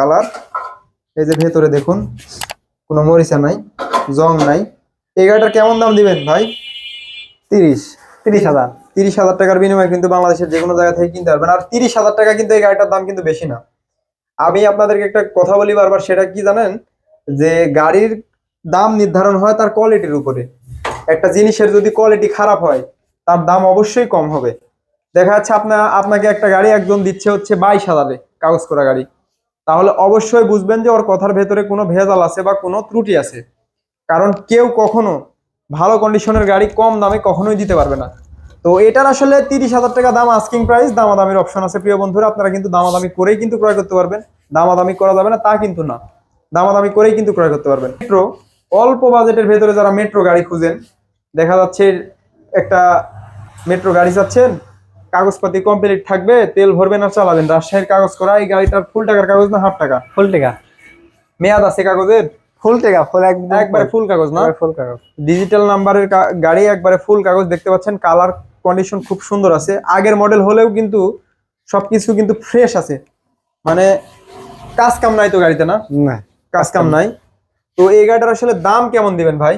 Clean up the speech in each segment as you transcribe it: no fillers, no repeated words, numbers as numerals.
Colour. এই যে ভেতরে দেখুন, কোনো মরিচা নাই, জং নাই। এই গাড়িটার কেমন দাম দিবেন ভাই? 30,000। 30,000 টাকার বিনিময়ে কিন্তু বাংলাদেশের যে কোনো জায়গা থেকে কিনতে পারবেন। আর 30,000 টাকা কিন্তু এই গাড়িটার দাম কিন্তু বেশি না। আমি আপনাদেরকে একটা কথা বলি বারবার, সেটা কি জানেন? যে গাড়ির দাম নির্ধারণ হয় তার কোয়ালিটির উপরে। একটা জিনিসের যদি কোয়ালিটি খারাপ হয়, তার দাম অবশ্যই কম হবে। দেখা যাচ্ছে আপনাকে একটা গাড়ি একজন দিচ্ছে হচ্ছে 22,000-এ, কাগজ করা গাড়ি, তাহলে অবশ্যই বুঝবেন যে ওর কথার ভেতরে কোনো ভেজাল আছে বা কোনো ত্রুটি আছে। কারণ কেউ কখনো ভালো কন্ডিশনের গাড়ি কম দামে কখনোই দিতে পারবে না। তো এটার আসলে 30,000 টাকা দাম আস্কিং প্রাইস। দামাদামির অপশন আছে প্রিয় বন্ধুরা, আপনারা কিন্তু দামাদামি করেই কিন্তু ক্রয় করতে পারবেন। দামাদামি করা যাবে না তা কিন্তু না, দামাদামি করেই কিন্তু ক্রয় করতে পারবেন। মেট্রো, অল্প বাজেটের ভেতরে যারা মেট্রো গাড়ি খুঁজেন, দেখা যাচ্ছে একটা মেট্রো গাড়ি চাচ্ছেন, কাগজপাতি কমপ্লিট থাকবে, তেল ভরবেন আর চালাবেন, রাজশাহীর কাগজ করা। এই গাড়িটার ফুল টাকার কাগজ না হাফ টাকা? ফুল টাকা। মেয়াদ আছে কাগজের? ফুল টাকা, ফুল একদম একবারে ফুল কাগজ না? ফুল কাগজ। ডিজিটাল নাম্বারের গাড়ি, একবারে ফুল কাগজ। দেখতে পাচ্ছেন কালার কন্ডিশন খুব সুন্দর আছে। আগের মডেল হলেও কিন্তু সবকিছু কিন্তু ফ্রেশ আছে, মানে কাজ কাম নাই তো গাড়িতে? না, না, কাজ কাম নাই। তো এই গাড়িটার আসলে দাম কেমন দিবেন ভাই?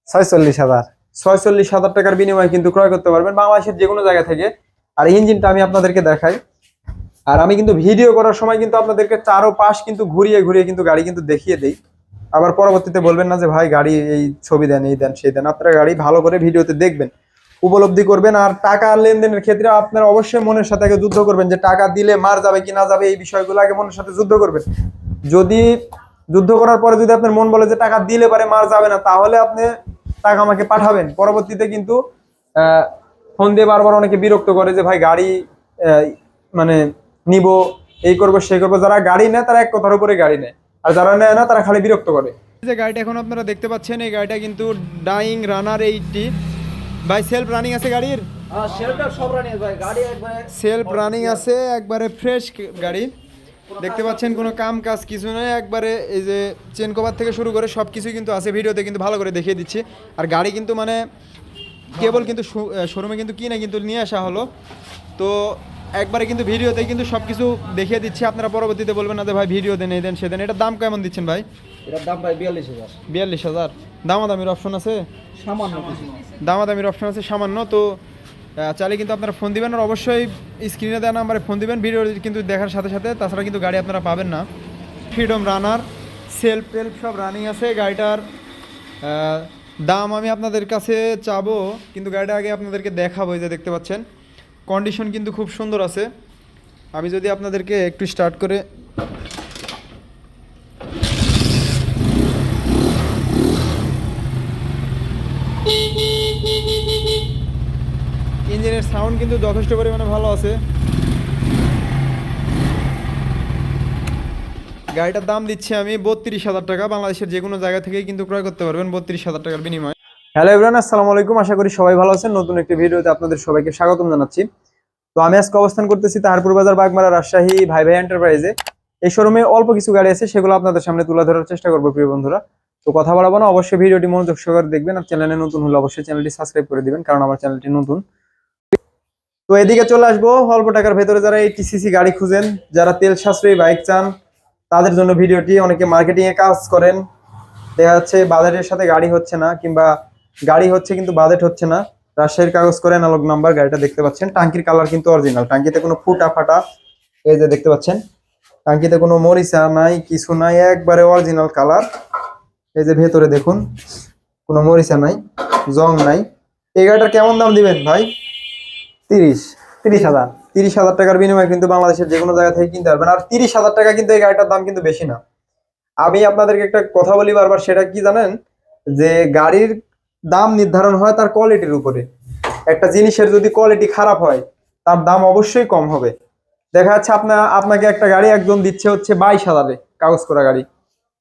46,000। 46,000 টাকার বিনিময়ে কিন্তু ক্রয় করতে পারবেন বাংলাদেশের যে কোনো জায়গা থেকে। আর ইঞ্জিনটা আমি আপনাদেরকে দেখাই। আর আমি কিন্তু ভিডিও করার সময় কিন্তু আপনাদেরকে চারো পাশ কিন্তু ঘুরিয়ে ঘুরিয়ে কিন্তু গাড়ি কিন্তু দেখিয়ে দেই। আবার পরবর্তীতে বলবেন না যে ভাই গাড়ি এই ছবি দেন, এই দেন, সেই দেন। আপনারা গাড়ি ভালো করে ভিডিওতে দেখবেন, উপলব্ধি করবেন। আর টাকা লেনদেনের ক্ষেত্রে আপনারা অবশ্যই মনের সাথে আগে যুদ্ধ করবেন, যে টাকা দিলে মার যাবে কি না যাবে, এই বিষয়গুলো আগে মনের সাথে যুদ্ধ করবেন। যদি যুদ্ধ করার পরে যদি আপনার মন বলে যে টাকা দিলে পারে মার যাবে না, তাহলে আপনি টাকা আমাকে পাঠাবেন। পরবর্তীতে কিন্তু ফোন দিয়ে বারবার অনেকে বিরক্ত করে যে ভাই গাড়ি মানে নিব, এই করবো সেই করবো। যারা গাড়ি নেয় তারা এক কথার উপরে গাড়ি নেয়, আর যারা নেয় না তারা খালি বিরক্ত করে। যে গাড়িটা এখন আপনারা দেখতে পাচ্ছেন, এই গাড়িটা কিন্তু ডাইং রানার 80। ভাই সেলফ রানিং আছে গাড়ির? সব রানিং ভাই, গাড়ি একবারে সেলফ রানিং আছে, একবারে ফ্রেশ গাড়ি। দেখতে পাচ্ছেন কোনো কাম কাজ কিছু নয়, একবারে এই যে চেন কভার থেকে শুরু করে সব কিছু কিন্তু আছে। ভিডিওতে কিন্তু ভালো করে দেখিয়ে দিচ্ছি। আর গাড়ি কিন্তু মানে কেবল কিন্তু শোরুমে কিন্তু কিনে কিন্তু নিয়ে আসা হলো। তো একবারে কিন্তু ভিডিওতে কিন্তু সব কিছু দেখিয়ে দিচ্ছি। আপনারা পরবর্তীতে বলবেন না যে ভাই ভিডিও দেন, এই দেন, সে দেন। এটার দাম কেমন দিচ্ছেন ভাই? এটার দাম ভাই 42,000। 42,000? দামাদামির অপশন আছে? সামান্য কিছু। দামাদামির অপশন আছে সামান্য। তো চাইলে কিন্তু আপনারা ফোন দিবেন, আর অবশ্যই স্ক্রিনে দেওয়া নাম্বারে ফোন দিবেন ভিডিও কিন্তু দেখার সাথে সাথে। তাছাড়া কিন্তু গাড়ি আপনারা পাবেন না। ফ্রিডম রানার, সেলফ টেলফ সব রানিং আছে। গাড়িটার দাম আমি আপনাদের কাছে চাবো, কিন্তু গাড়িটা আগে আপনাদেরকে দেখাবো। এই যে দেখতে পাচ্ছেন কন্ডিশন কিন্তু খুব সুন্দর আছে। আমি যদি আপনাদেরকে একটু স্টার্ট করে ইঞ্জিনের সাউন্ড কিন্তু যথেষ্ট পরিমাণে ভালো আছে। গাড়িটার দাম দিচ্ছি আমি 32,000 টাকা। বাংলাদেশের যে কোনো জায়গা থেকেই কিন্তু ক্রয় করতে পারবেন 32,000 টাকার বিনিময়ে। হ্যালো এভরিওয়ান, আসসালামু আলাইকুম। আশা করি সবাই ভালো আছেন। নতুন একটি ভিডিওতে আপনাদের সবাইকে স্বাগতম জানাচ্ছি। তো আমি আজকে অবস্থান করতেছি তাহারপুর বাজার, বাগমারা, রাজশাহী ভাই ভাই এন্টারপ্রাইজে। এই শোরুমে অল্প কিছু গাড়ি আছে, সেগুলো আপনাদের সামনে তুলে ধরার চেষ্টা করবো প্রিয় বন্ধুরা। তো কথা বাড়াবো না, অবশ্যই ভিডিওটি মনোযোগ সহকারে দেখবেন। আর চ্যানেলে নতুন হলে অবশ্যই চ্যানেলটি সাবস্ক্রাইব করে দিবেন, কারণ আমার চ্যানেলটি নতুন। তো এদিকে চলে আসবো অল্প টাকার ভেতরে যারা এই টিসিসি গাড়ি খুঁজেন, যারা তেল সাশ্রয়ী বাইক চান, তাদের জন্য ভিডিওটি। অনেকে মার্কেটিং এ কাজ করেন, দেখা যাচ্ছে বাজেটের সাথে গাড়ি হচ্ছে না, কিংবা গাড়ি হচ্ছে কিন্তু বাজেট হচ্ছে না। রাজশাহীর কাগজ করে অ্যানালগ নাম্বার। গাড়িটা দেখতে পাচ্ছেন, টাঙ্কির কালার কিন্তু অরিজিনাল, টাঙ্কিতে কোনো ফুটা ফাটা, এই যে দেখতে পাচ্ছেন, টাঙ্কিতে কোনো মরিচা নাই, কিছু নাই, একবারে অরিজিনাল কালার। এই যে ভেতরে দেখুন, কোনো মরিচা নাই, জং নাই। এই গাড়িটার কেমন দাম দিবেন ভাই? 30,000। 30,000 টাকার বিনিময়ে কিন্তু বাংলাদেশের যে কোনো জায়গা থেকে কিনতে পারবেন। আর 30,000 টাকা কিন্তু এই গাড়িটার দাম কিন্তু বেশি না। আমি আপনাদেরকে একটা কথা বলি বারবার, সেটা কি জানেন? যে গাড়ির দাম নির্ধারণ হয় তার কোয়ালিটির উপরে। একটা জিনিসের যদি কোয়ালিটি খারাপ হয়, তার দাম অবশ্যই কম হবে। দেখা যাচ্ছে আপনাকে একটা গাড়ি একজন দিচ্ছে হচ্ছে 22,000-এ, কাগজ করা গাড়ি,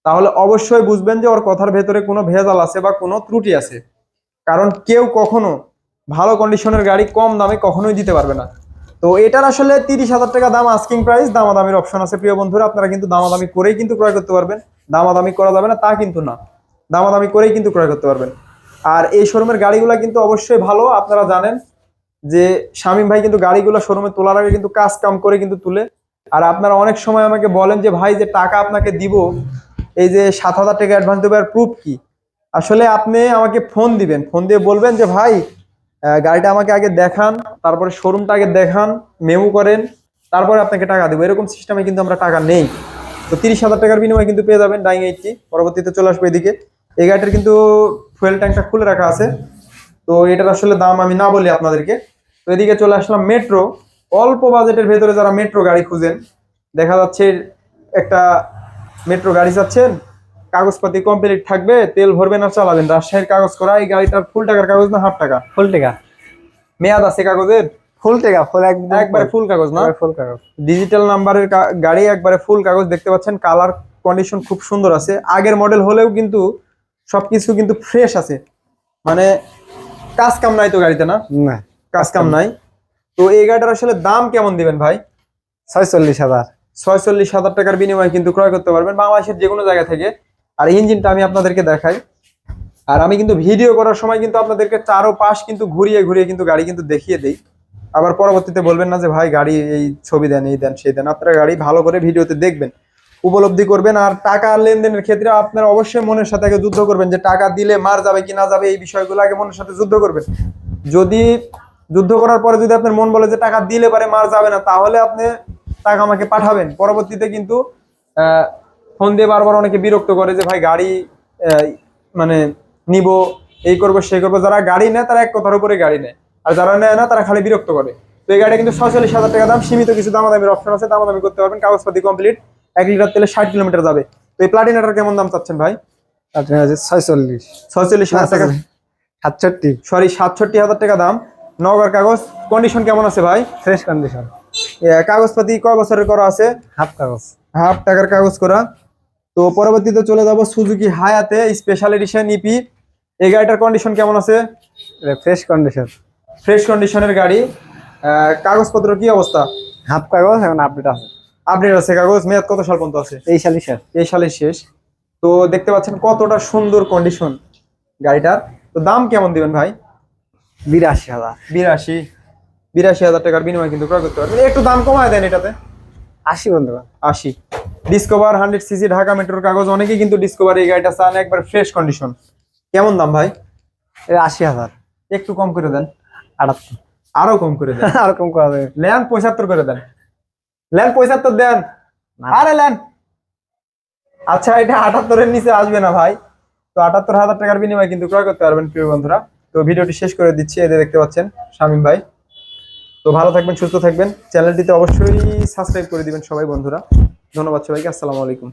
তাহলে অবশ্যই বুঝবেন যে ওর কথার ভেতরে কোনো ভেজাল আছে বা কোনো ত্রুটি আছে। কারণ কেউ কখনো ভালো কন্ডিশনের গাড়ি কম দামে কখনোই দিতে পারবে না। তো এটার আসলে 30,000 টাকা দাম আস্কিং প্রাইস। দামাদামির অপশন আছে প্রিয় বন্ধুরা, আপনারা কিন্তু দামাদামি করেই কিন্তু ক্রয় করতে পারবেন। দামাদামি করা যাবে না তা কিন্তু না, দামাদামি করেই কিন্তু ক্রয় করতে পারবেন। আর এই শোরুমের গাড়িগুলো কিন্তু অবশ্যই ভালো। আপনারা জানেন যে শামীম ভাই কিন্তু গাড়িগুলো শোরুমে তোলার আগে কিন্তু কাজ কাম করে কিন্তু তুলে। আর আপনারা অনেক সময় আমাকে বলেন যে ভাই যে টাকা আপনাকে দিব, এই যে 7,000 টাকা অ্যাডভান্স দেবো, আর প্রুফ কি? আসলে আপনি আমাকে ফোন দিবেন, ফোন দিয়ে বলবেন যে ভাই গাড়িটা আমাকে আগে দেখান, তারপরে শোরুমটা আগে দেখান, মেমো করেন, তারপরে আপনাকে টাকা দেবো। এরকম সিস্টেমে কিন্তু আমরা টাকা নেই। তো 30,000 টাকার বিনিময়ে কিন্তু পেয়ে যাবেন ডাইং 80। পরবর্তীতে চলে আসবো এদিকে। এই গাড়িটার কিন্তু ফুয়েল ট্যাঙ্কটা খুলে রাখা আছে। তো এটার আসলে দাম আমি না বলি আপনাদেরকে। তো এদিকে চলে আসলাম মেট্রো। অল্প বাজেটের ভেতরে যারা মেট্রো গাড়ি খুঁজেন, দেখা যাচ্ছে একটা মেট্রো গাড়ি চাচ্ছেন, কাগজপাতি কমপ্লিট থাকবে, তেল ভরবেন আর চালাবেন, রাজশাহীর কাগজ করা। এই গাড়িটার ফুল টাকার কাগজ না হাফ টাকা? ফুল টাকা। মেয়াদ আছে কাগজের? ফুল টাকা, ফুল একদম একবারে ফুল কাগজ না? ফুল কাগজ। ডিজিটাল নাম্বারের গাড়ি, একবারে ফুল কাগজ। দেখতে পাচ্ছেন কালার কন্ডিশন খুব সুন্দর আছে। আগের মডেল হলেও কিন্তু সবকিছু কিন্তু ফ্রেশ আছে, মানে কাজ কাম নাই তো গাড়িতে, না না, কাজ কাম নাই। তো এই গাড়িটার আসলে দাম কেমন দিবেন ভাই? 46,000। 46,000 টাকার বিনিময়ে কিন্তু ক্রয় করতে পারবেন বাংলাদেশের যে কোনো জায়গা থেকে। আর ইঞ্জিনটা আমি আপনাদেরকে দেখাই। আর আমি কিন্তু ভিডিও করার সময় কিন্তু আপনাদেরকে চারো পাশ কিন্তু ঘুরিয়ে ঘুরিয়ে কিন্তু গাড়ি কিন্তু দেখিয়ে দেই। আবার পরবর্তীতে বলবেন না যে ভাই গাড়ি এই ছবি দেন, এই দেন, সেই দেন। আপনারা গাড়ি ভালো করে ভিডিওতে দেখবেন, উপলব্ধি করবেন। আর টাকা লেনদেনের ক্ষেত্রে আপনারা অবশ্যই মনের সাথে আগে যুদ্ধ করবেন, যে টাকা দিলে মার যাবে কি না যাবে, এই বিষয়গুলো আগে মনের সাথে যুদ্ধ করবেন। যদি যুদ্ধ করার পরে যদি আপনার মন বলে যে টাকা দিলে পারে মার যাবে না, তাহলে আপনি টাকা আমাকে পাঠাবেন। পরবর্তীতে কিন্তু ফোন দিয়ে বারবার অনেকে বিরক্ত করে যে ভাই গাড়ি মানে নিব, এই করবো সেই করবো। যারা গাড়ি নেয় তারা এক কথার উপরে গাড়ি নেয়, আর যারা নেয় না তারা খালি বিরক্ত করে। তো এই গাড়িটা কিন্তু 46,000 টাকা দাম। সীমিত কিছু দামাদামির অপশন আছে, দামাদামি করতে পারবেন। কাগজপাতি কমপ্লিট। 1 লিটার তেলে 60 কিলোমিটার যাবে। তো এই প্লাটিনাটার কেমন দাম চাচ্ছেন ভাই? আপনার আছে 46। 46,000 টাকা, 67। সরি 67,000 টাকা দাম। নগর কাগজ। কন্ডিশন কেমন আছে ভাই? Fresh condition. কাগজপাতি কয় বছরের করা আছে? হাফ কাগজ। হাফ টাকার কাগজ করা। তো পরবর্তীতে চলে যাব সুজুকি হায়াতে স্পেশাল এডিশন ইপি। এই গাড়িটার কন্ডিশন কেমন আছে? Fresh condition. ফ্রেশ কন্ডিশনের গাড়ি। কাগজপত্র কি অবস্থা? হাফ কাগজ, এখন আপডেট আছে। আপডেট আছে কাগজ। মেয়াদ কত সাল পর্যন্ত আছে? এই সালই শেষ। এই সালের শেষ। তো দেখতে পাচ্ছেন কতটা সুন্দর কন্ডিশন গাড়িটার। তো দাম কেমন দিবেন ভাই? 82,000। 82,000 টাকার বিনিময়ে কিন্তু ক্রয় করতে পারবেন। একটু দাম কমায় দেন এটাতে। 80 বন্ধু। 80। ডিসকভার 100 সিসি ঢাকা মেট্রোর কাগজ। অনেকেই কিন্তু ডিসকভার এই গাড়িটা চান, একবার ফ্রেশ কন্ডিশন। কেমন দাম ভাই? 80,000। একটু কম করে দেন। 78। আরো কম করে দেন। আর কম করা যাবে? ল্যান 75 করে দেন। ল্যান 75 দেন। আরে ল্যান, আচ্ছা এটা 78 এর নিচে আসবে না ভাই। তো 78,000 টাকার বিনিময়ে কিন্তু ক্রয় করতে পারবেন প্রিয় বন্ধুরা। তো ভিডিওটি শেষ করে দিচ্ছি। এদের দেখতে পাচ্ছেন শামীম ভাই। তো ভালো থাকবেন, সুস্থ থাকবেন। চ্যানেলটিতে অবশ্যই সাবস্ক্রাইব করে দিবেন সবাই বন্ধুরা। ধন্যবাদ সবাইকে। আসসালামু আলাইকুম।